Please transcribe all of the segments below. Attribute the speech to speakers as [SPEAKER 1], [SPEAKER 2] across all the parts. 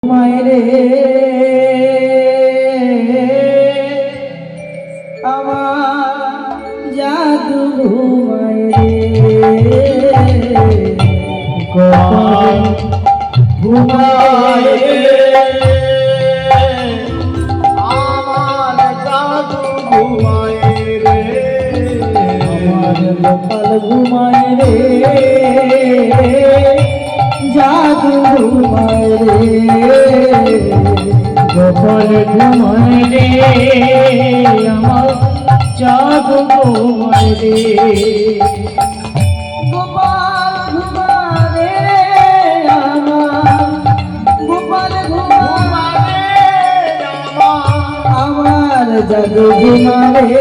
[SPEAKER 1] মায়েরে আমার জাদু মায়েরে ঘুমায়
[SPEAKER 2] আমার জাদু ঘুমায় রে,
[SPEAKER 1] আমার গোপাল ঘুমায় রে, জাদু ঘুমায় রে, গোপাল ঘুমায় রে, আমার জাদু ঘুমায় রে, গোপাল ঘুমায় রে, আমার গোপাল ঘুমায় আমার জাদু ঘুমায়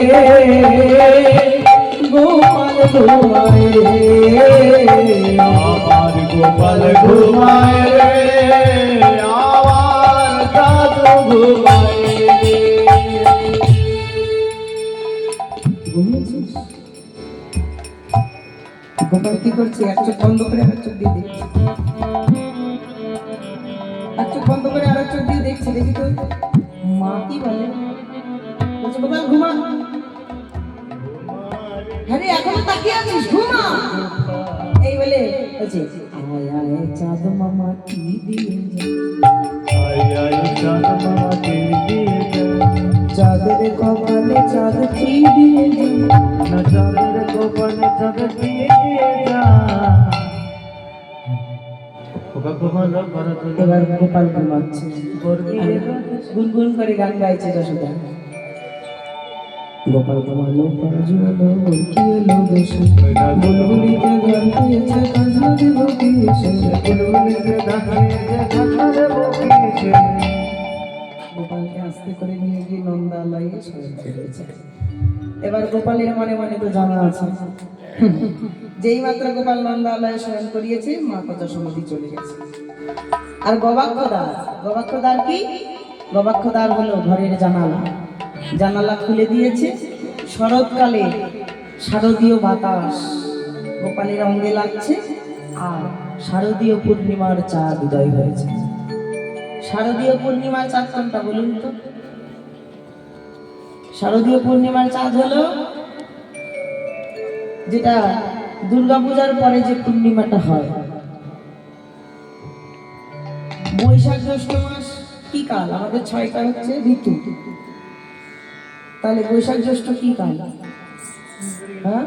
[SPEAKER 1] গোপাল ঘুমায়
[SPEAKER 2] আমার গোপাল ঘুমায় রে, আমার জাদু ঘুমায় রে।
[SPEAKER 1] গোপাল কি করছে? এক চোখ বন্ধ করে আর চোখ দিয়ে দেখছে, এক চোখ বন্ধ করে আর চোখ দিয়ে দেখছে। দেখি তো মা কি বলে, বলছে গোপাল ঘুমা। হ্যাঁ এখনো তাকিয়ে আছিস, ঘুমা। এই বলে বলছে আয় আয় চাঁদ মামা কি দিয়ে
[SPEAKER 2] আয় আয় চাঁদ মামা কে দিয়ে
[SPEAKER 1] চাঁদের কপালে চাঁদ কি দিয়ে
[SPEAKER 2] না, চাঁদের গোপালে চাঁদ দিয়ে যা।
[SPEAKER 1] এবার গোপাল ঘুমাচ্ছে, গুনগুন করে গান গাইছে যশোদা। গোপাল ঘুমালো জুড়ালো কি এলো দেশে, বুলবুলিতে গান পেয়েছে কাজা দেব কি এসে,
[SPEAKER 2] বুলবুলিতে দেখিয়েছে কাজা দেব কি এসে।
[SPEAKER 1] গোপালকে আস্তে করে নিয়ে গিয়ে নন্দালয়ে শয়ন করেছে। এবার গোপালের মনে মনে তো জানা আছে, যেই মাত্র গোপাল নন্দালয়ে শয়ন করিয়েছে মা কথা সমাধি চলে গেছে। আর গবাক্ষদার কি? গবাক্ষদার হলো ঘরের জানালা, জানালা খুলে দিয়েছে। শরৎকালে শারদীয় বাতাস গোপালের অঙ্গে লাগছে, আর শারদীয় পূর্ণিমার চাঁদ উদয় হয়েছে। শারদীয় পূর্ণিমার চাঁদ কোনটা বলুন তো? শারদীয় পূর্ণিমার চাঁদ হলো যেটা দুর্গাপূজার পরে যে পূর্ণিমাটা হয়। বৈশাখ জ্যৈষ্ঠ মাস কি কাল? আমাদের 6টা হচ্ছে ঋতু, তাহলে বৈশাখ জ্যৈষ্ঠ কি কাল? হ্যাঁ,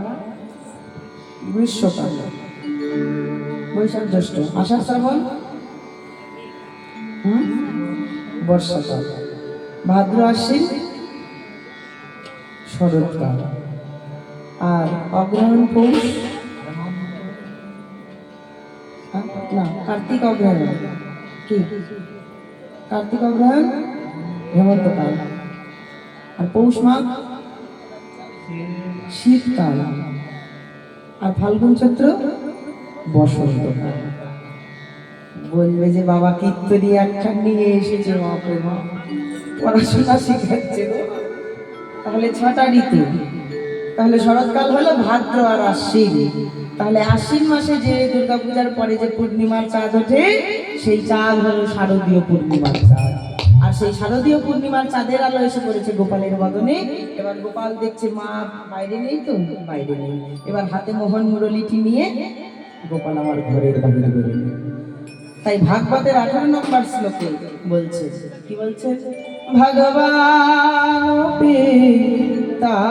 [SPEAKER 1] গ্রীষ্মকাল। বৈশাখ জ্যৈষ্ঠ আষাঢ় শ্রাবণ বর্ষাকাল, ভাদ্র আশ্বিন শরৎকাল, আর অগ্রহায়ণ পৌষ না কার্তিক অগ্রহায়ণ কি? কার্তিক অগ্রহায়ণ হেমন্তকাল, আর পৌষ মাঘ শীতকাল, আর ফাল্গুন চৈত্র বসন্তকাল। বলবে যে বাবা কীর্তনী একটা নিয়ে এসেছে, পড়াশোনা শিখাচ্ছে, তাহলে 6টা ঋতু। তাহলে শরৎকাল হলো ভাদ্র আর আশ্বিন। তাহলে আশ্বিন মাসে যে দুর্গাপূজার পরে যে পূর্ণিমার চাঁদ ওঠে, সেই চাঁদ হলো শারদীয় পূর্ণিমার চাঁদ। আর সেই শারদীয় পূর্ণিমার চাঁদের আলো এসে পড়েছে গোপালের বদনে। এবার গোপাল দেখছে মা বাইরে নেই, তো বাইরে নেই। এবার হাতে মোহন মুরলীটি নিয়ে গোপাল আমার ঘরের বাহিরে বেরোলো। তাই ভাগবতের 18 নম্বর শ্লোকে বলছে, কি বলছে? ভগবান পিতারাত্রে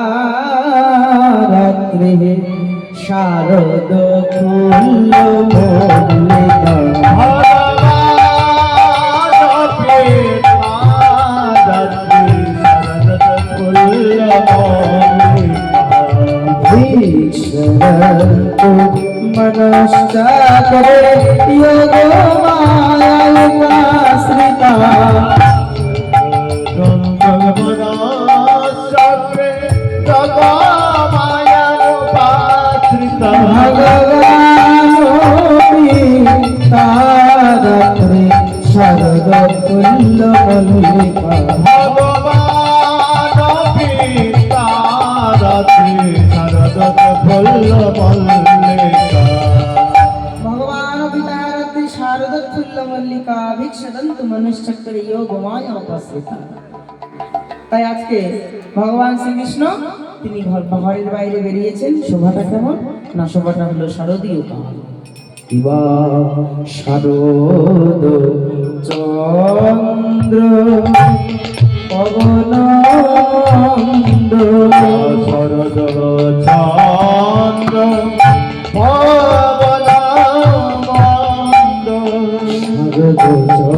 [SPEAKER 1] শারদ ফুল্ল মল্লিকা, মনস্তা করে যোগ মায়াশ্রিতা, ভগবান শারদ ফুল্ল মল্লিকা,
[SPEAKER 2] ভগবান পিতারাত্রে শারদ ফুল্ল মল্লিকা।
[SPEAKER 1] ভগবান পিতারাত্রে শারদ ফুল্ল মল্লিকা ভিক্ষ সদন্ত মনুষ্যক্রে যোগমায় অপস্থিতা। তাই আজকে ভগবান শ্রীকৃষ্ণ তিনি ঘরের বাইরে বেরিয়েছেন। শোভাটা কেমন না, শোভাটা হলো শারদীয় কাল।
[SPEAKER 2] কিবা শারদ চন্দ্র পবনন্দ শরদ চন্দ্র পবনন্দ শরদ চন্দ্র।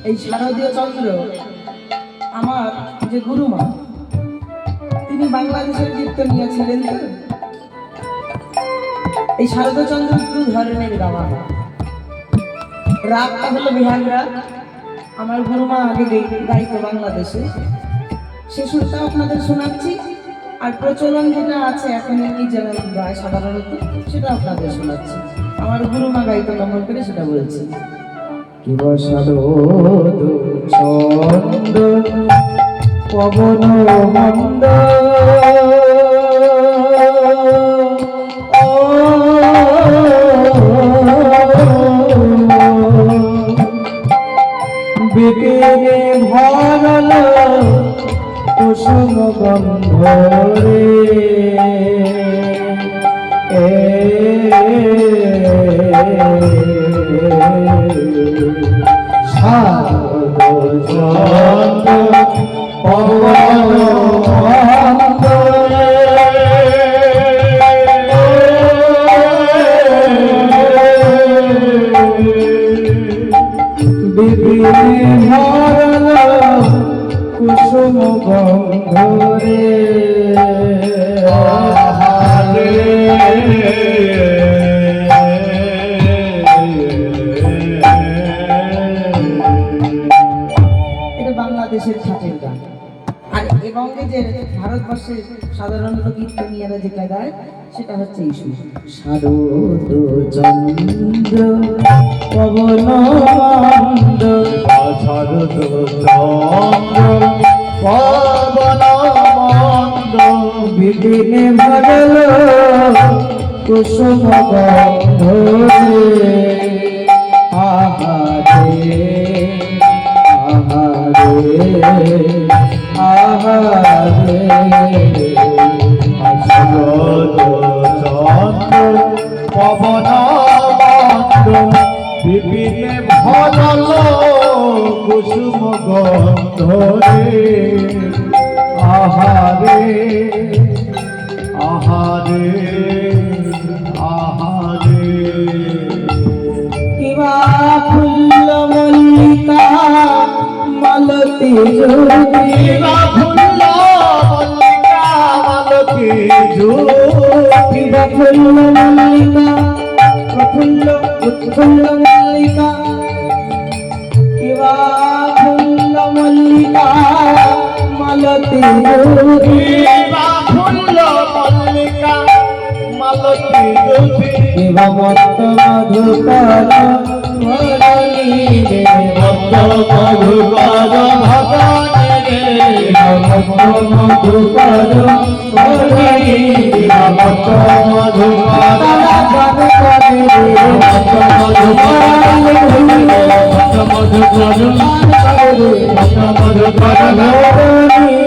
[SPEAKER 1] এই শারদীয় চন্দ্র আমার যে গুরুমা, তিনি বাংলাদেশের কীর্তনিয়া ছিলেন। তো এই শারদচন্দ্র দু ধরনের গাওয়া হয়। রাগটা হলো বিহার রাগ, আমার গুরুমা আগে গাইতো বাংলাদেশে, সে সুরটা আপনাদের শোনাচ্ছি। আর প্রচলন যেটা আছে এখন এই যারা গায় সাধারণত, সেটা আপনাদের শোনাচ্ছি। আমার গুরুমা গাইতো কেমন করে সেটা বলছি।
[SPEAKER 2] কিবা শারদ চন্দ্র পবন মন্দ বিপিনে ভরল কুসুম গন্ধ রে শারদ চন্দ্র পবন মন্দ বিপিনে ভরল কুসুম গন্ধ রে
[SPEAKER 1] এটা বাংলাদেশের ছাটের গান। আর এবং যে ভারতবর্ষের সাধারণত কীর্তনিয়ারা যেটা গায় সেটা হচ্ছে এই সুর।
[SPEAKER 2] শারদ চন্দ্র পবন মন্দ শারদ চন্দ্র পবন মন্দ বিপিনে ভরল কুসুম গন্ধ রে আহারে আহারে আহারে শারদ চন্দ্র পবন মন্দ বিপিনে ভরল কুসুম গন্ধ রে আহারে আহারে আহারে
[SPEAKER 1] কিবা ফুল্ল মল্লিকা মালতী জ্যোতি,
[SPEAKER 2] কিবা ফুল্ল মল্লিকা মালতী জ্যোতি
[SPEAKER 1] কিবা ফুল্ল মল্লিকা প্রফুল্ল উৎফুল্ল মল্লিকা, কিবা ফুল্ল মল্লিকা মালতী জ্যোতি,
[SPEAKER 2] কিবা ফুল্ল মল্লিকা মালতী জ্যোতি
[SPEAKER 1] কিবা মত্ত মধুকর ধরণী রে,
[SPEAKER 2] মত্ত মধুকর ভগবানে রে
[SPEAKER 1] মত্ত মধুকর ধরণী রে,
[SPEAKER 2] মত্ত মধুকর
[SPEAKER 1] তারা গান করে রে,
[SPEAKER 2] মত্ত মধুকর মত্ত মধুকর মত্ত মধুকর
[SPEAKER 1] ধরণী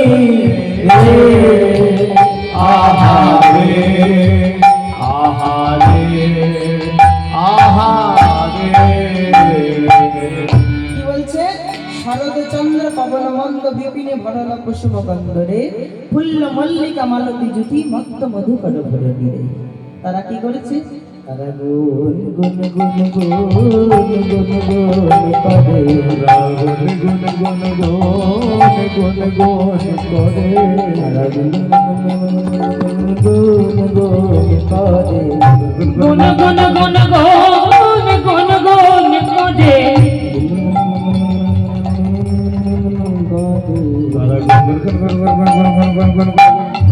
[SPEAKER 1] রে।
[SPEAKER 2] আহারে আহারে আহারে
[SPEAKER 1] কি বলছে? শরদ চন্দ্র পবন মন্দ বিপিনে ভরল কুসুম গন্ধ রে, ফুল্ল মল্লিকা মালতী জ্যোতি মত্ত মধুকর ধরণী রে। তারা কি করেছে? তারা গুন গুন গুন গুন গুন গুন করে,
[SPEAKER 2] গুন গুন গুন গুন গুন গুন করে
[SPEAKER 1] তারা গুন গুন গুন করে,
[SPEAKER 3] গুন গুন গুন গুন গুন গুন করে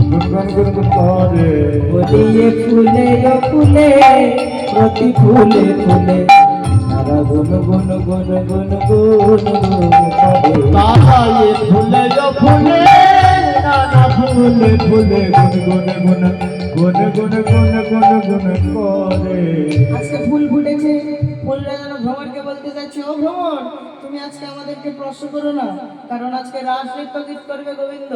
[SPEAKER 2] তারা গুন করে
[SPEAKER 1] বলিয়ে ফুলে ফুলে প্রতি ফুলে ফুলে, তারা গুন গুন গুন গুন গুন গুন করে,
[SPEAKER 2] তারায়ে ফুলে ফুলে নানা ফুলে ফুলে গুন গুন গুন গুন গুন গুন গুন গুন করে।
[SPEAKER 1] আজকে ফুল ফুটেছে, ফুলটা যেন ভ্রমণকে বলতে যাচ্ছে, ও ভ্রমণ, তুমি আজকে আমাদেরকে প্রশ্ন করো না, কারণ আজকে রাস নৃত্য গীত করবে গোবিন্দ।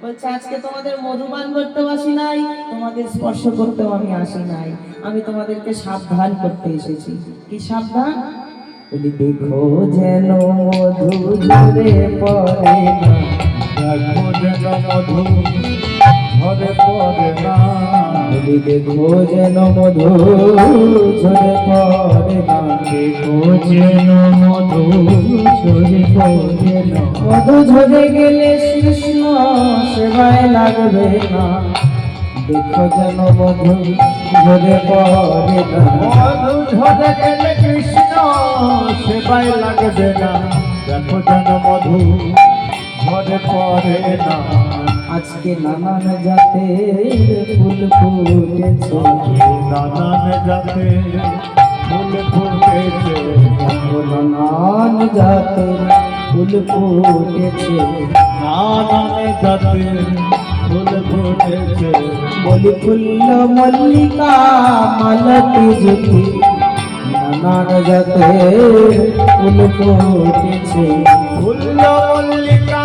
[SPEAKER 1] বলছে আজকে তোমাদের মধুপান করতেও আসি নাই, তোমাদের স্পর্শ করতেও আমি আসি নাই, আমি তোমাদেরকে সাবধান করতে এসেছি। কি সাবধান? বলি দেখো যেন মধু ঝরে পড়ে না,
[SPEAKER 2] দেখো যেন মধু ঝরে পড়ে না।
[SPEAKER 1] বলি দেখো যেন মধু ঝরে পড়ে না,
[SPEAKER 2] দেখো যেন মধু ঝরে পড়ে না।
[SPEAKER 1] মধু ঝরে গেলে কৃষ্ণ সেবায় লাগবে না, দেখো যেন মধু ঝরে পড়ে না।
[SPEAKER 2] মধু ঝরে গেলে কৃষ্ণ সেবায় লাগবে না, দেখো যেন মধু ঝরে পড়ে না।
[SPEAKER 1] আজকে নানান জাতের ফুল ফুটেছে,
[SPEAKER 2] নানান জাতে ফুল ফুটেছে,
[SPEAKER 1] নানান জাতের ফুল ফুটেছে।
[SPEAKER 2] নানান জাতে ফুল ফুটেছে।
[SPEAKER 1] বলি ফুল মল্লিকা মালতী জ্যোতি, নানান জাতের ফুল ফুটেছে।
[SPEAKER 2] ফুল মল্লিকা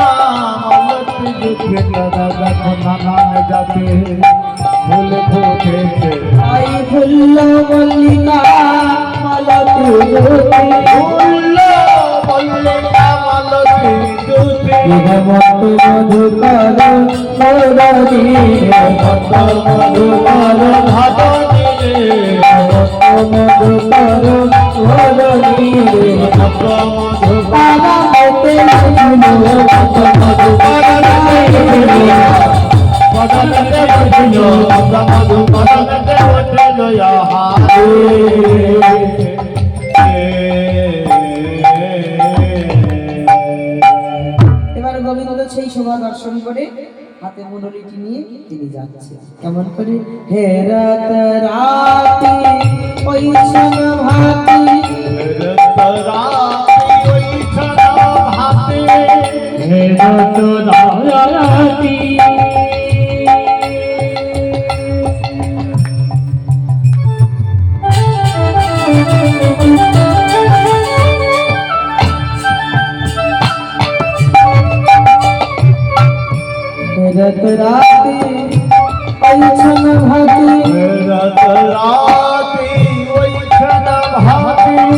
[SPEAKER 2] মালতী জ্যোতি, দাদা দেখো নানান জাতে ফুল ফুটেছে।
[SPEAKER 1] আই ফুল মল্লিকা মালতী জ্যোতি,
[SPEAKER 2] ফুল মল্লিকা মালতী জ্যোতি,
[SPEAKER 1] মত মধুকর মরণী, মত মধুকর
[SPEAKER 2] ভাদনী
[SPEAKER 1] মত মধুকর মরণী,
[SPEAKER 2] মত মধু
[SPEAKER 1] তারা হতে লাগিল মত মধুকর
[SPEAKER 2] বদলতে বদল মত মধু বদলতে বদল
[SPEAKER 1] এবার গোবিন্দ সেই শোভা দর্শন করে হাতে মুরলীটি নিয়ে তিনি যাচ্ছে। কেমন করে? হে রাত রাতি ওই সন ভাতি, रत राती ऐसन भाती,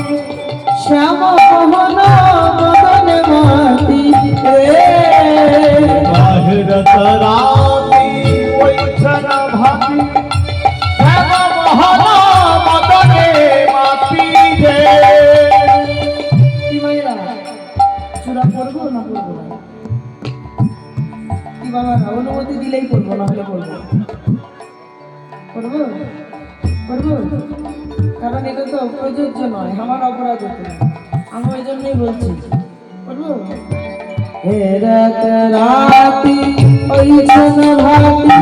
[SPEAKER 1] श्याम मोहन मदन माती रे, কি মাইরা চূড়া পড়বো না পড়বো না? কি বাবা না অনুমতি দিলেই পড়বো, না হলে পড়বো? পড়বো পড়বো, কারণ এটা তো প্রযোজ্য নয়, আমার অপরাধ হতো না, আমি ওই জন্যই বলছি পড়বো। হে রাত রাতি ওই জন ভাতি,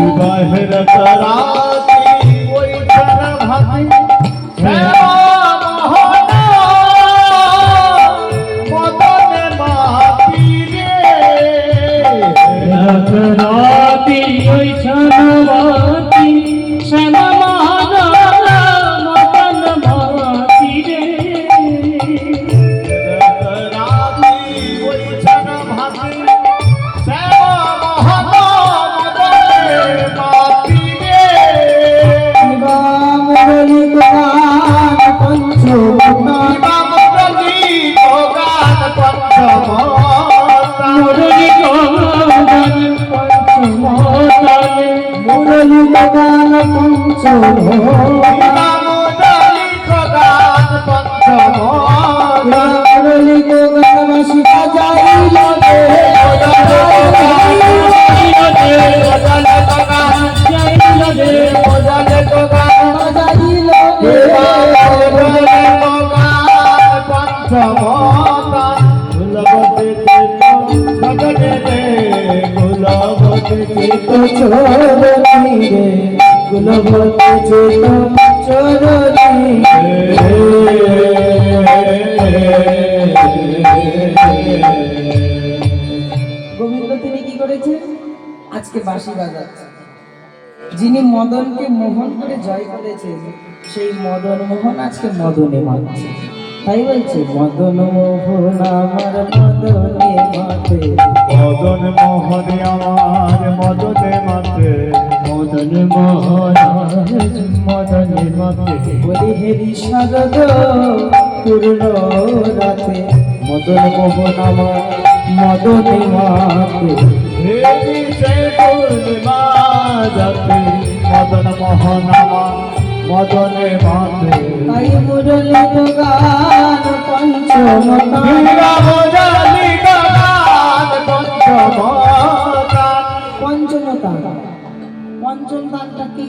[SPEAKER 3] রাতি ওই ছানবাতি শ্যামা মহাদানা মদন ভাতি রে,
[SPEAKER 1] শিবা মুরলী গান পঞ্চমুখা,
[SPEAKER 3] মুরলী গগন পঞ্চমতলে,
[SPEAKER 1] মুরলী গান পঞ্চমুখা, মুরলী গান বাসি বাজাইল রে, বাজাইল রে, তো চোরনি রে গুলবতে চেতন চোরনি গোবিন্দ তিনি কি করেছে? আজকে বাঁশি বাজাচ্ছে, যিনি মদনকে মোহন করে জয় করেছেন, সেই মদন মোহন আজকে মদনে মারছে। তাই বলছে মদন মোহন আমার মদনে মাতে,
[SPEAKER 2] মদন মোহন আমার মদনে মাতে,
[SPEAKER 3] মদন মোহন মদনে মাতে,
[SPEAKER 1] বলি হেরি শারদ পূর্ণ রাতে, মদন মোহন আমার মদনে মাতে।
[SPEAKER 2] হেরি সে পূর্ণিমা রাতে, মদন মোহন আমার মদনে মাতে।
[SPEAKER 1] তাই মুরলি গান পঞ্চমতা,
[SPEAKER 2] বীরা মুরলি গান পঞ্চমতা।
[SPEAKER 1] পঞ্চমতা পঞ্চম তানটা কি?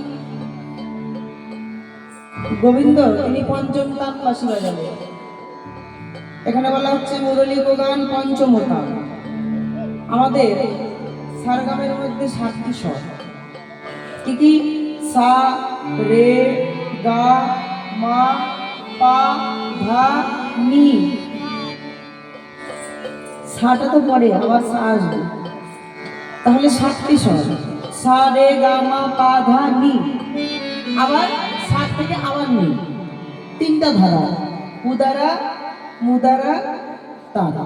[SPEAKER 1] গোবিন্দ তিনি পঞ্চম তান বাঁশি বাজাবে। এখানে বলা হচ্ছে মুরলী গান পঞ্চমতা। আমাদের সারগামের মধ্যে 7টি স্বর, কি কি? সা, রে, গা, মা, পা, ধা, নি। সাটা তো পরে, আবার সা আসবে, তাহলে 7টি স্বর। সা, রে, গা, মা, পা, ধা, নি। আবার 7 থেকে আবার নি। 3টা ধারা, উদারা, মুদারা, তারা,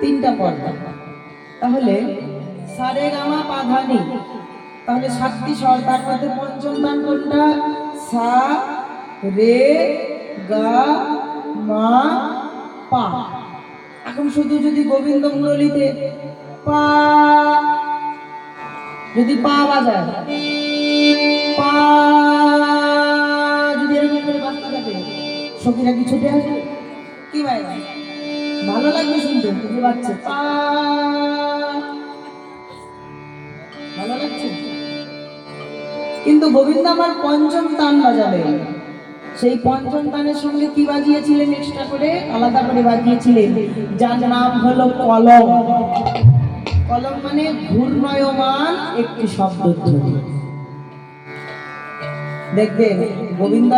[SPEAKER 1] 3টা পর্দা। তাহলে সা, রে, গা, মা, পা, ধা, নি। তাহলে 7টি স্বর, তার মধ্যে পঞ্চম তান কোনটা? সা, রে, গা, মা, পা। এখন শুধু যদি গোবিন্দ মুরলীতে পা, যদি পা বাজায়, পা যদি এরকম করে বাজতে থাকে, সখীরা কি ছুটে আসবে? কি ভাই, ভালো লাগবে শুনতে যে বাজছে পা, ভালো লাগছে। কিন্তু গোবিন্দ আমার পঞ্চম তান বাজাবে, সেই পঞ্চম তানের সঙ্গে কি বাজিয়েছিলেন? এক্সট্রা করে আলাদা করে বাজিয়েছিলেন, যার নাম হলো কলম। কলম মানে ঘূর্ণয়মান একটি শব্দধ্বনি। দেখবেন গোবিন্দ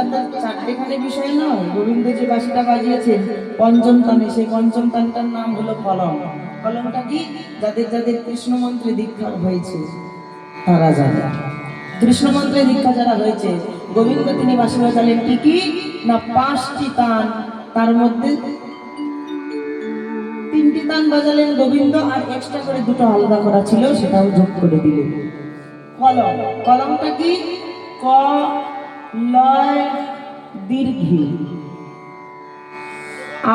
[SPEAKER 1] 4টেখানে বিষয় নয়, গোবিন্দ যে বাঁশিটা বাজিয়েছেন পঞ্চম তানে, সেই পঞ্চম তানটার নাম হলো কলম। কলমটা কি? যাদের যাদের কৃষ্ণ মন্ত্রে দীক্ষা হয়েছে তারা জানে। কৃষ্ণ মন্ত্রে দীক্ষা যারা হয়েছে, গোবিন্দ তিনি বাঁশি বাজালেন কি কি না 5টি তান, তার মধ্যে 3টি তান বাজালেন গোবিন্দ, আর এক্সট্রা করে 2টো আলাদা করা ছিল, সেটাও যোগ করে দিলেন। কলম, কলমটা কি? ক, লয়, দীর্ঘি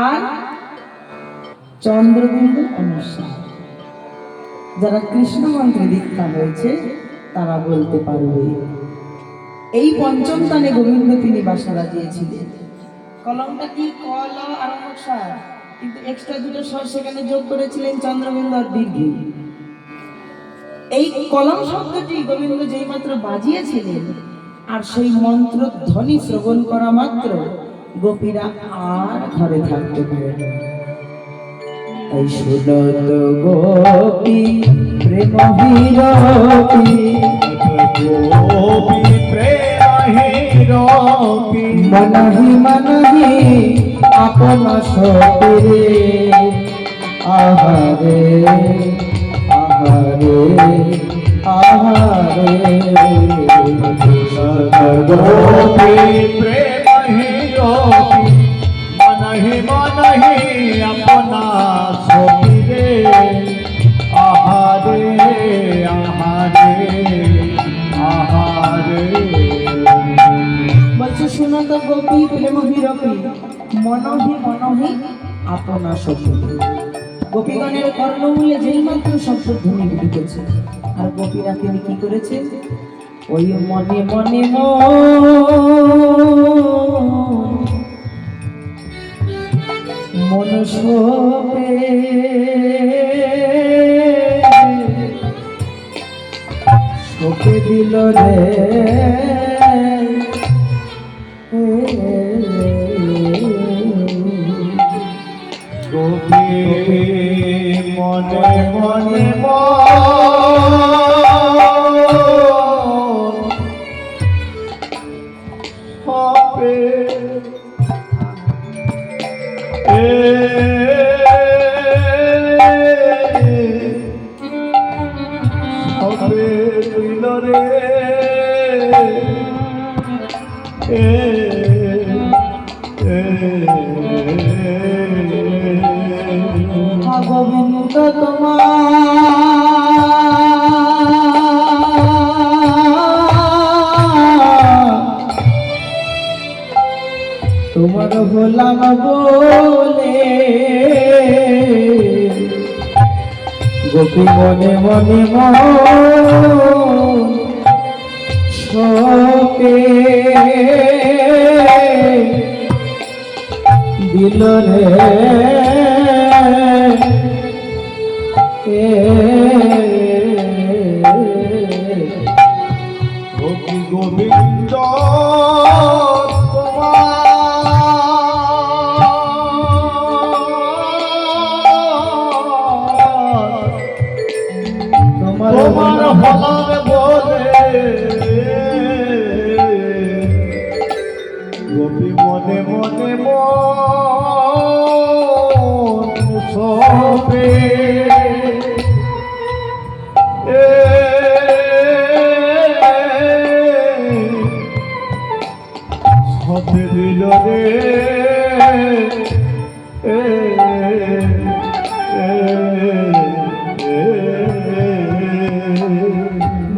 [SPEAKER 1] আর চন্দ্রবিন্দু অনুসার। যারা কৃষ্ণ মন্ত্রে দীক্ষা হয়েছে তারা বলতে পারবে। এই পঞ্চম তানে গোবিন্দ তিনি বাঁশি বাজিয়েছিলেন। কলমটা কি? ক, ল আর অনুসার, কিন্তু এক্সট্রা 2টো স্বর সেখানে যোগ করেছিলেন, চন্দ্রবিন্দু আর দীর্ঘি। এই কলম শব্দটি গোবিন্দ যেই মাত্র বাজিয়েছিলেন, আর সেই মন্ত্র ধ্বনি শ্রবণ করা মাত্র গোপীরা আর ঘরে থাকতে পারে না। তাই শুনত গোপী প্রেম হিরপি,
[SPEAKER 2] গোপী প্রেম হিরপি,
[SPEAKER 1] মনহি মনহি আপনা সপিরে, আহারে আহারে আহারে।
[SPEAKER 2] গোপী প্রেম হিরপি, মনহি মনহি আপনা সপিরে, আহারে আহারে আহারে।
[SPEAKER 1] বলছে শুনত গোপী প্রেম হিরপি, মনহি মনহি আপনা সপিরে। গোপীগণের কর্ণমূলে যেই মাত্র শব্দ ধ্বনি ঢুকেছে, আর গোপীরা তিনি কি করেছে? ওই মনে মনে মন শোপে, শোপে দিল রে
[SPEAKER 2] গোপী মনে মনে হবে হবে দিল রে
[SPEAKER 1] গোবিন্দ তোমার হলাম বলে গোপী মনে মনে শোকে দিল রে
[SPEAKER 2] গোবিন্দ তোমার হলাম বলে গোপী মনে মনে সবে সবে দিল রে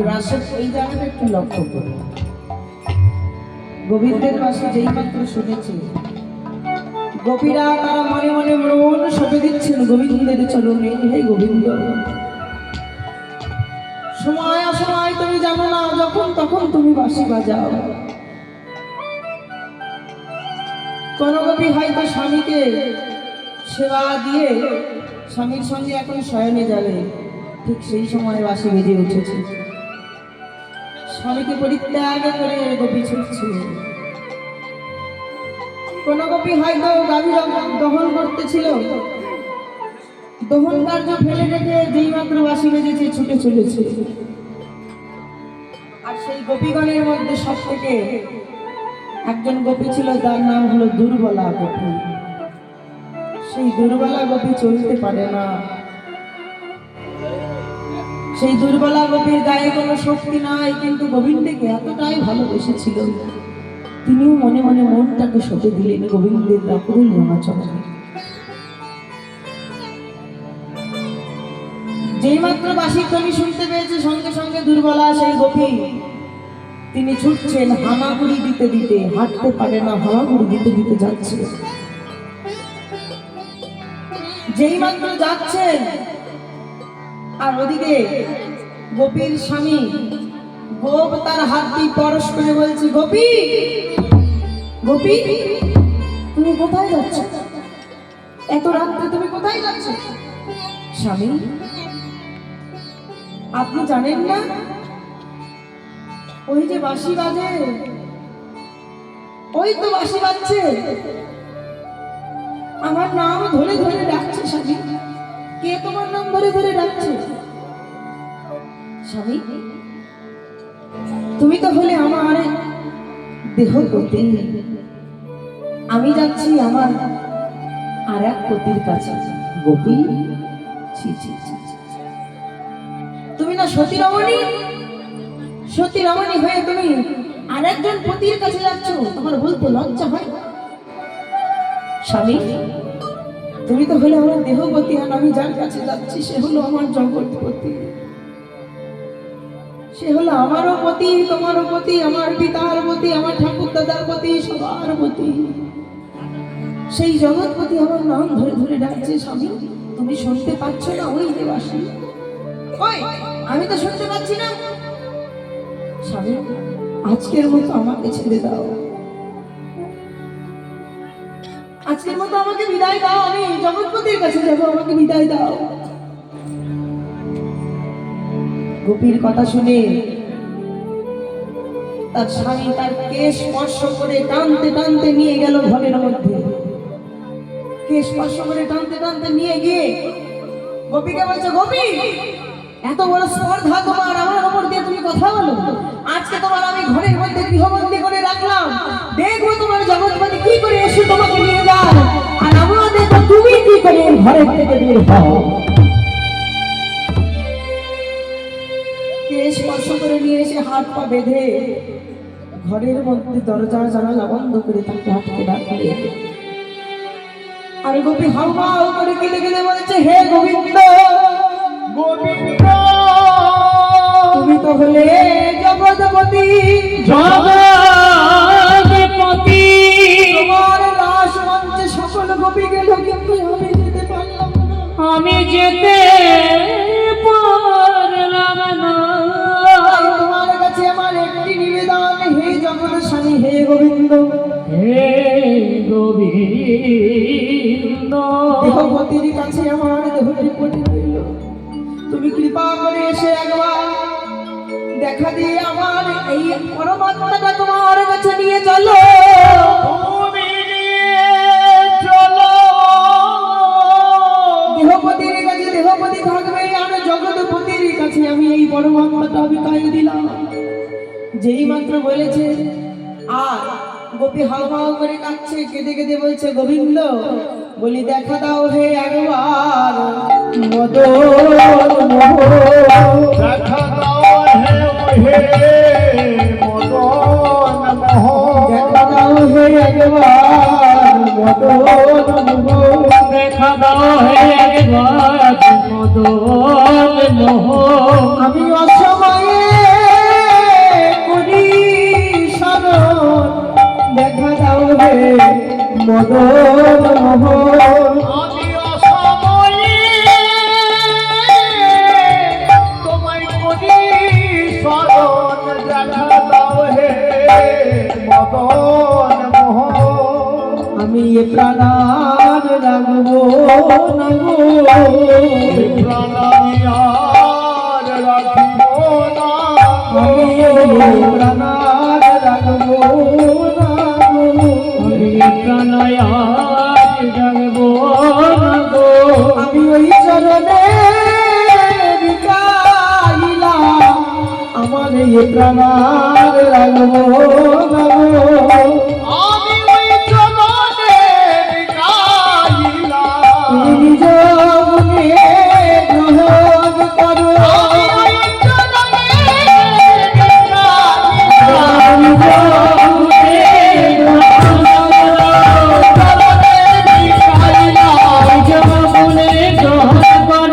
[SPEAKER 1] রাসের এই জায়গাটা একটু লক্ষ্য করো। গোবিন্দের পাশে যেই মাত্র শুনেছে গোপীরা তারা মনে মনে মন সঁপে দিচ্ছেন গোবিন্দের চরণে। হে গোবিন্দ, সময় অসময় তুমি জানো না, যখন তখন তুমি বাঁশি বাজাও। কোন গোপী হয়তো স্বামীকে সেবা দিয়ে স্বামীর সঙ্গে এখন শয়নে যাবে, ঠিক সেই সময় বাঁশি বেজে উঠেছে। স্বামীকে পরিত্যাগ করে গোপী ছুটছে। কোন গোপী হয়তো গাভী দহন করতেছিল, দহন কার্য ফেলে রেখে যেই মাত্র বাঁশি বেজেছে ছুটে চলেছে। আর সেই গোপীগণের মধ্যে সব থেকে একজন গোপী ছিল, তার নাম হলো দুর্বলা গোপী। সেই দুর্বলা গোপী চলতে পারে না। সেই দুর্বলা গোপীর গায়ে কোনো শক্তি নাই, কিন্তু গোবিন্দকে এতটাই ভালোবেসেছিল তিনিও মনে মনে মনটাকে সঁপে দিলেন গোবিন্দের রাকুল রঙাচরণে। যেই মাত্র বাঁশির ধ্বনি শুনতে পেয়েছে সঙ্গে সঙ্গে দুর্বলা সেই গোপী তিনি ছুটছেন হামাগুড়ি দিতে দিতে, হাঁটতে পারে না, হামাগুড়ি দিতে দিতে যাচ্ছে। যেই মাত্র যাচ্ছেন আর ওদিকে গোপীর স্বামী গোপ তার হাত দিয়ে পরশ করে বলছে, গোপী গোপী তুমি কোথায় যাচ্ছ? এত রাত্রে তুমি কোথায় যাচ্ছ? স্বামী, আপনি জানেন না ওই যে বাঁশি বাজে, ওই তো বাঁশি বাজছে, আমার নাম ধরে ধরে ডাকছে। স্বামী, কে তোমার নাম ধরে ধরে ডাকছে? স্বামী, তুমি তো হলে আমার দেহপতি, আমি যাচ্ছি আমার আর এক পতির কাছে। গোপী, ছি ছি ছি, তুমি না সতী রমণী? সতী রমণী হয়ে তুমি আর একজন পতির কাছে যাচ্ছ, তোমার বলতে লজ্জা হয়? স্বামী, তুমি তো হলে আমার দেহপতি, আর আমি যার কাছে যাচ্ছি সে হলো আমার জগৎপতি। সে হলো আমারও পতি, তোমারও পতি, আমার পিতার পতি, আমার ঠাকুর দাদার পতি, সবার পতি। সেই জগৎপতি আমার নাম ধরে ধরে ডাকছে। স্বামী, তুমি শুনতে পাচ্ছ না? ওই যে বাঁশি, আমি তো শুনতে পাচ্ছি না। স্বামী, আজকের মতো আমাকে ছেড়ে দাও, আজকের মতো আমাকে বিদায় দাও, আমি জগৎপতির কাছে যাবো, আমাকে বিদায় দাও। গোপীর কথা শুনে তার স্বামী তার কেশ স্পর্শ করে টানতে টানতে নিয়ে গেল ঘরের মধ্যে। কেশ স্পর্শ করে টানতে টানতে নিয়ে গিয়ে গোপীকে বলছে, গোপী, এত বড় স্পর্ধা তোমার, আমার উপর দিয়ে তুমি কথা বলো? আজকে তোমার আমি ঘরের মধ্যে গৃহবন্দী করে রাখলাম, দেখবো তোমার জগৎপতি কি করে এসে তোমাকে নিয়ে যায়, আর আমরা দেখবো তুমি কি করে ঘরের থেকে দূর হও। কেশ স্পর্শ করে নিয়ে এসে হাত পা বেঁধে ঘরের মধ্যে দরজা জানালা বন্ধ করে তাকে আটকে রাখলে। আর গোপী হাউ করে কেঁদে কেঁদে বলছে, হে গোবিন্দ,
[SPEAKER 2] গোবিন্দ
[SPEAKER 1] তুমি তো হলে জগৎপতি,
[SPEAKER 3] জগৎপতি
[SPEAKER 1] তোমার রাস মঞ্চে সকল গোপী গেল, কিন্তু আমি যেতে পারলাম না।
[SPEAKER 3] আমি যেতে পারলাম না।
[SPEAKER 1] তাই তোমার কাছে আমার একটি নিবেদন, হে জগৎ স্বামী, হে গোবিন্দ,
[SPEAKER 3] হে গোবিন্দ,
[SPEAKER 1] দেহপতির কাছে আমার দেহটি পড়ে রইল, তুমি কৃপা করে এসে একবার দেখা দিয়ে আমার এই পরমাত্মাটা তোমার কাছে নিয়ে চলো।
[SPEAKER 2] তুমি নিয়ে চলো।
[SPEAKER 1] দেহপতির কাছে দেহপতি থাকবে, আর জগৎপতির কাছে আমি এই পরমাত্মাটা বিকাই দিলাম। যেই মাত্র বলেছে, আর গোপী হাউ করে কাঁদছে, কেঁদে কেঁদে বলছে, গোবিন্দ বলি দেখা দাও হে একবার মদন মোহন।
[SPEAKER 2] দেখা দাও হে হে মদন মোহন।
[SPEAKER 1] দেখা দাও হে একবার মদন মোহন।
[SPEAKER 3] দেখা দাও হে একবার মদন মোহন।
[SPEAKER 1] আমি অসময়ে করি স্মরণ, দেখা দাও হে মদন মোহন।
[SPEAKER 2] আমি অসময়ে তোমায় করি স্মরণ, দেখা দাও হে মদন মোহন।
[SPEAKER 1] আমি এ প্রাণ রাখবো না গো,
[SPEAKER 2] প্রাণামি আর রাখিব না।
[SPEAKER 1] আমি এ প্রাণ রাখবো না গো।
[SPEAKER 3] প্রাণায়াত জাগবো না গো।
[SPEAKER 1] আমি ওই চরণে বিকাইলাম, আমার এ প্রাণ রাখবো না গো।
[SPEAKER 2] আমি ওই চরণে বিকাইলাম।
[SPEAKER 1] তুমি নিজ মনে গ্রহণ করো,
[SPEAKER 2] আমি ওই চরণে বিকাইলাম।
[SPEAKER 1] নিজ মনে গ্রহণ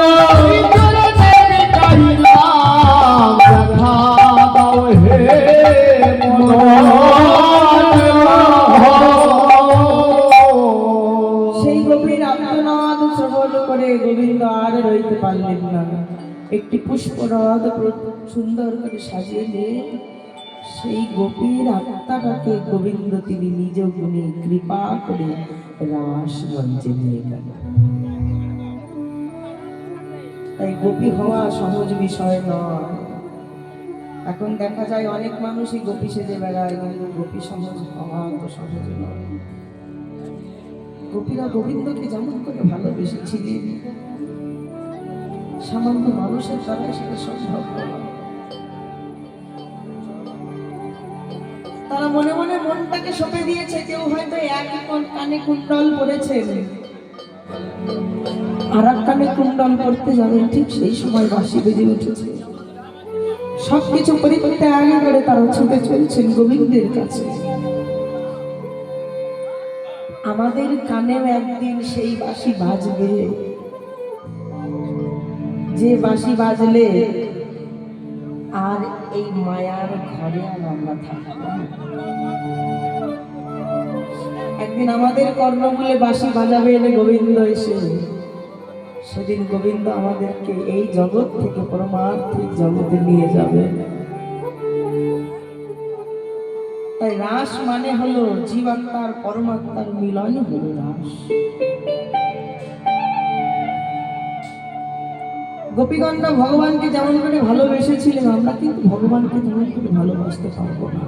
[SPEAKER 1] সেই গভীর আর্তনাদ শ্রবণ করে গোবিন্দ আর রইতে পারলেন না। একটি পুষ্পরথ সুন্দর করে সাজিয়ে দিয়ে সেই গোপীর আত্মাটাকে গোবিন্দ তিনি নিজ গুণে কৃপা করে রাস মঞ্চে নিয়ে গেলেন। তাই গোপী হওয়া সহজ বিষয় নয়। এখন দেখা যায় অনেক মানুষই গোপী সেজে বেড়ায়, কিন্তু গোপী সহজ হওয়া তো সহজ নয়। গোপীরা গোবিন্দকে যেমন করে ভালোবেসেছিলেন, সামান্য মানুষের দ্বারা সেটা সম্ভব নয়। তারা মনে মনে মনটাকে সঁপে দিয়েছে। কেউ হয়তো এক কানে কুণ্ডল পড়েছেন, আর এক কানে কুণ্ডল পড়তে যাবেন, ঠিক সেই সময় বাঁশি বেজে উঠেছে। সবকিছু পরিত্যাগ করে তারা ছুটে চলছেন গোবিন্দের কাছে। আমাদের কানেও একদিন সেই বাঁশি বাজবে, যে বাঁশি বাজলে আর এই মায়ার ঘরে আর আমরা থাকবো না। একদিন আমাদের কর্ণমূলে বাঁশি বাজাবে এনে গোবিন্দ এসে, সেদিন গোবিন্দ আমাদেরকে এই জগৎ থেকে পরমার্থিক জগতে নিয়ে যাবে। তাই রাস মানে হলো জীবাত্মার পরমাত্মার মিলন হলো রাস। গোপীগণরা ভগবানকে যেমন করে ভালোবেসেছিলেন, আমরা কিন্তু ভগবানকে তেমন করে ভালোবাসতে পারবো না।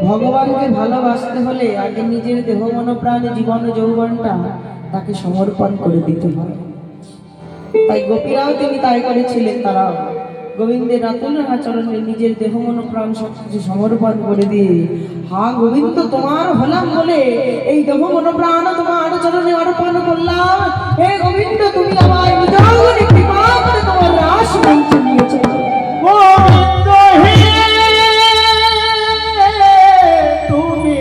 [SPEAKER 1] ভগবানকে ভালোবাসতে হলে আগে নিজের দেহ মন প্রাণ জীবন যৌবনটা তাকে সমর্পণ করে দিতে হয়। তাই গোপীরাও তিনি তাই করেছিলেন। তারাও গোবিন্দের রাতুল আচরণে নিজের দেহ মন প্রাণ সবকিছু সমর্পণ করে দিয়ে, হা গোবিন্দ তোমার হলাম বলে এই দেহ মন প্রাণ তোমার চরণে অর্পণ করলাম। হে গোবিন্দ তুমি আমায় নিজ কৃপা করে তোমার রাস মঞ্চে নিয়ে চলো।
[SPEAKER 2] গোবিন্দ হে তুমি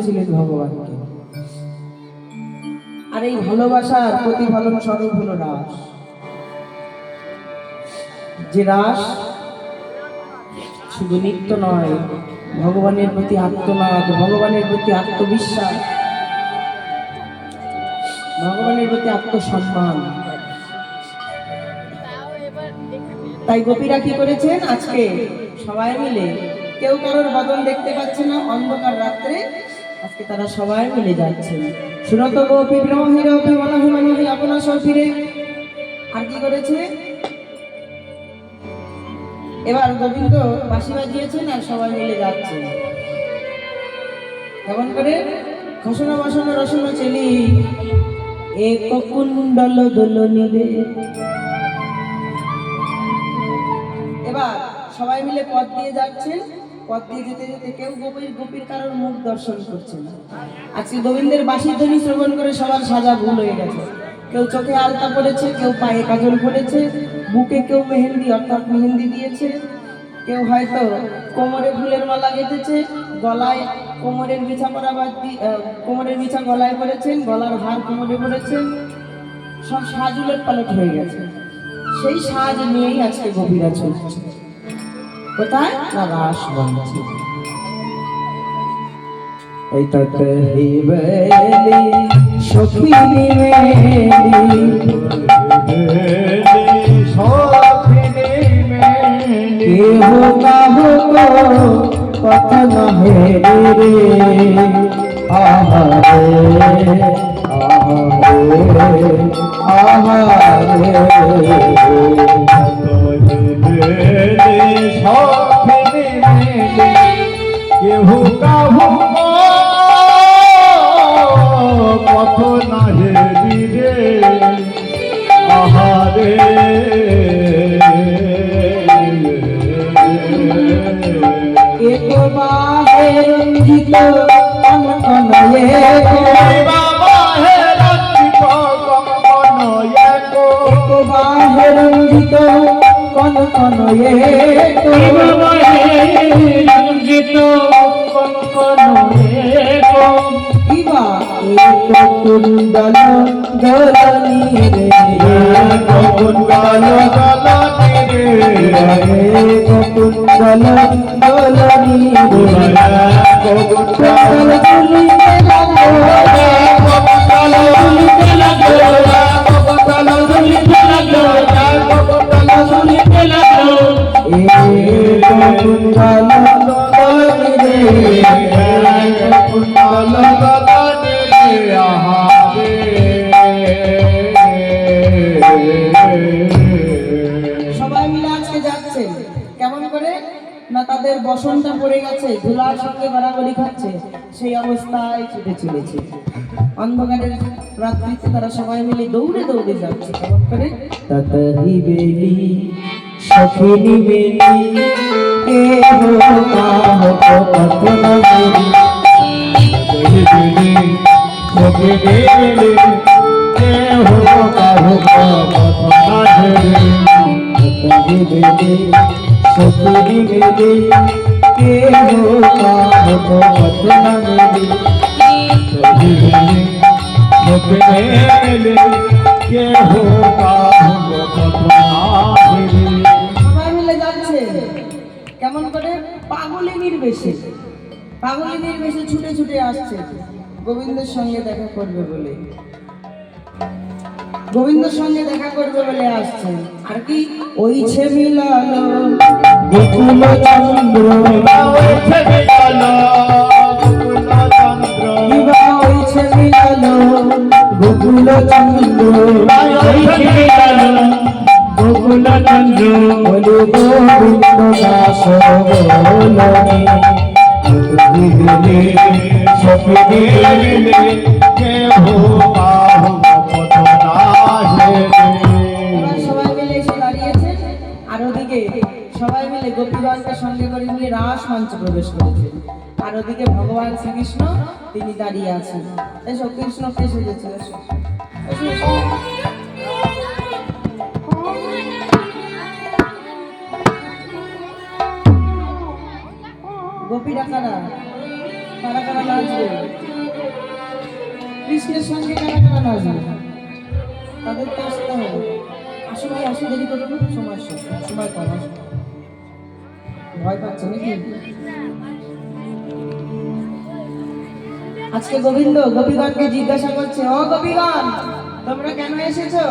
[SPEAKER 1] ভালোবেসেছিলেন ভগবানকে। আর এই ভালোবাসার প্রতিফলন স্বরূপ হলো রাস। যে রাস শুধু নৃত্য নয়, ভগবানের প্রতি আত্মনাদ, ভগবানের প্রতি আত্মবিশ্বাস, ভগবানের প্রতি আত্মসম্মান। তাই গোপীরা কি করেছেন আজকে সবাই মিলে, কেউ কারোর বদন দেখতে পাচ্ছে না, অন্ধকার রাত্রে আজকে তারা সবাই মিলে যাচ্ছেন। সুরত গোপী ব্রহ্মীর অপি মনহি আপনা সফিরে। আর কি করেছে, এবার গোবিন্দ বাঁশি বাজিয়েছেন আর সবাই মিলে যাচ্ছেন। কেমন করে, খসনা বাসনা রসনা চেলি এক কুণ্ডল দোলনি রে। এবার সবাই মিলে পথ দিয়ে যাচ্ছেন, পথ দিয়ে যেতে যেতে কেউ গোপীর কারোর মুখ দর্শন করছে না। আজকে গোবিন্দের বাঁশির ধ্বনি শ্রবণ করে সবার সাজা ভুল হয়ে গেছে। কেউ চোখে আলতা পড়েছে, কেউ পায়ে কাজল পড়েছে, বুকে কেউ মেহেন্দি অর্থাৎ মেহেন্দি দিয়েছে, কেউ হয়তো কোমরে ফুলের মালা গেঁথেছে, গলায় কোমরের বিছা পরা কোমরের বিছা গলায় পড়েছেন, গলার হার কোমরে পড়েছেন, সব সাজ উলট পালট হয়ে গেছে। সেই সাজ নিয়েই আজকে গোপীরা চলছে কোথায় না রাস মঞ্চে। এই ততে হিবেলি সখিনী মেলি কেহ কাহো পথ নহে রে। আহারে আহারে আহারে
[SPEAKER 2] কেহু কাহু পথ নাহে রে। আহারে
[SPEAKER 1] এক বাহে রঞ্জিত কনকনয়ে এক বাহে রঞ্জিত কনকনয়ে ইবা এক কুণ্ডল দোলনি রে।
[SPEAKER 2] কুণ্ডল দোলনি রে।
[SPEAKER 1] এক কুণ্ডল দোলনি রে। কুণ্ডল দুলিতে লাগো রে, কুণ্ডল দুলিতে লাগো রে, কুণ্ডল দুলিতে লাগো রে, কুণ্ডল দুলিতে লাগো। এক কুণ্ডল দোলনি রে,
[SPEAKER 2] কুণ্ডল দোলনি রে। আহারে
[SPEAKER 1] সবাই মিলে আজকে যাচ্ছেন কেমন করে না, তাদের বসনটা পড়ে গেছে, ধুলার সঙ্গে গড়াগড়ি খাচ্ছে, সেই অবস্থায় ছুটে চলেছে। অন্ধকারের রাত্রিতে তারা সবাই মিলে দৌড়ে দৌড়ে যাচ্ছে কেমন করে। ততহি বেলি সখিনী বেলি কেহ কাহো পথ নহে সখী বেলি কেহ কাহো পথ নহে। সবাই মিলে যাচ্ছে কেমন করে, পাগলিনীর বেশে, পাগলিনীর বেশে ছুটে ছুটে আসছে গোবিন্দের সঙ্গে দেখা করবে বলে, গোবিন্দের সঙ্গে দেখা করবে বলে আসছে। আর কি ওইছে মিলালো গোকুল চন্দ্র, ওইছে মিলালো গোকুল চন্দ্র, গোকুল চন্দ্র বলে গোবিন্দ দাস বলনি। সবাই মিলে এসে দাঁড়িয়েছে, আর ওদিকে সবাই মিলে গোপীগণকে সঙ্গে করে নিয়ে রাস মঞ্চে প্রবেশ করেছে। আর ওদিকে ভগবান শ্রীকৃষ্ণ তিনি দাঁড়িয়ে আছেন। এসো কৃষ্ণ কে সেজেছে, এসো এসো এসো। গোপীরা কারা, কারা কারা নাচবে? কৃষ্ণের সঙ্গে কারা কারা নাচবে? তাদেরকে আসতে হবে। আসো ভাই, আসো, দেরি করো না, সময় শেষ, সময় কম, আসো। ভয় পাচ্ছে নাকি? আজকে গোবিন্দ গোপীগণকে জিজ্ঞাসা করছে, ও গোপীগণ, তোমরা কেন এসেছো?